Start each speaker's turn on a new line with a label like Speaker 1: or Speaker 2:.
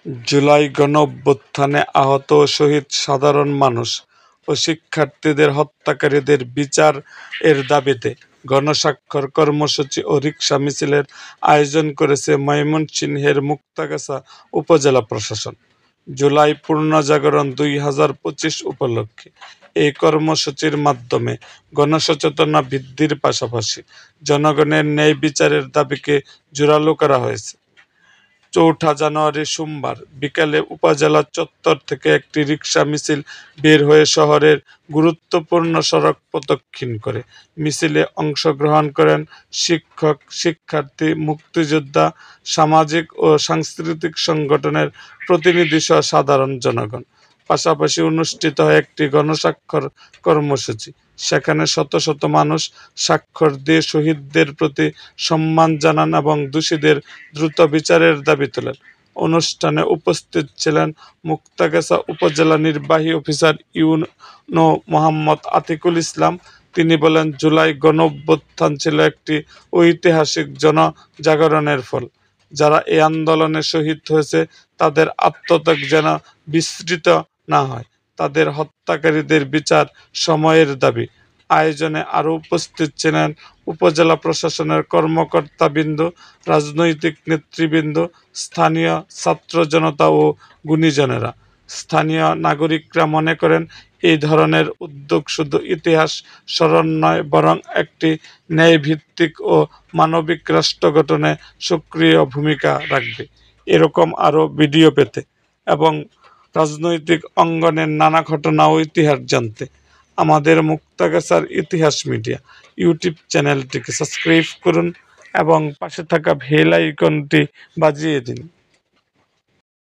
Speaker 1: জুলাই গণঅভ্যুত্থানে আহত ও শহীদ সাধারণ মানুষ ও শিক্ষার্থীদের হত্যাকারীদের বিচার এর দাবিতে গণস্বাক্ষর কর্মসূচি ও রিকশা মিছিলের আয়োজন করেছে ময়মনসিংহের মুক্তাগাছা উপজেলা প্রশাসন। জুলাই পূর্ণজাগরণ 2025 উপলক্ষে এই কর্মসূচির মাধ্যমে গণসচেতনতা বৃদ্ধির পাশাপাশি জনগণের ন্যায় বিচারের দাবিকে জোরালো করা হয়েছে। ৪ জানুয়ারি সোমবার বিকেলে উপজেলা চত্বর থেকে একটি রিকশা মিছিল বের হয়ে শহরের গুরুত্বপূর্ণ সড়ক প্রদক্ষিণ করে। মিছিলে অংশগ্রহণ করেন শিক্ষক, শিক্ষার্থী, মুক্তিযোদ্ধা, সামাজিক ও সাংস্কৃতিক সংগঠনের প্রতিনিধিসহ সাধারণ জনগণ। পাশাপাশি অনুষ্ঠিত হয় একটি গণস্বাক্ষর কর্মসূচি। সেখানে শত শত মানুষ স্বাক্ষর দিয়ে শহীদদের প্রতি সম্মান জানান এবং দোষীদের দ্রুত বিচারের দাবি তোলেন। অনুষ্ঠানে উপস্থিত ছিলেন মুক্তাগাছা উপজেলা নির্বাহী অফিসার ইউনো মোহাম্মদ আতিকুল ইসলাম। তিনি বলেন, জুলাই গণঅভ্যুত্থান ছিল একটি ঐতিহাসিক জনজাগরণের ফল। যারা এই আন্দোলনে শহীদ হয়েছে তাদের আত্মত্যাগ যেন বিস্মৃত না হয়। তাদের হত্যাকারীদের বিচার সময়ের দাবি। আয়োজনে আরও উপস্থিত ছিলেন উপজেলা প্রশাসনের কর্মকর্তাবৃন্দ, রাজনৈতিক নেতৃবৃন্দ, স্থানীয় ছাত্র জনতা ও গুণীজনেরা। স্থানীয় নাগরিকরা মনে করেন, এই ধরনের উদ্যোগ শুধু ইতিহাস স্মরণ নয়, বরং একটি ন্যায়ভিত্তিক ও মানবিক রাষ্ট্র গঠনে সক্রিয় ভূমিকা রাখবে। এরকম আরও ভিডিও পেতে এবং রাজনৈতিক অঙ্গনের নানা ঘটনা ও ইতিহাস জানতে আমাদের মুক্তাগাছার ইতিহাস মিডিয়া ইউটিউব চ্যানেলটিকে সাবস্ক্রাইব করুন এবং পাশে থাকা বেল আইকনটি বাজিয়ে দিন।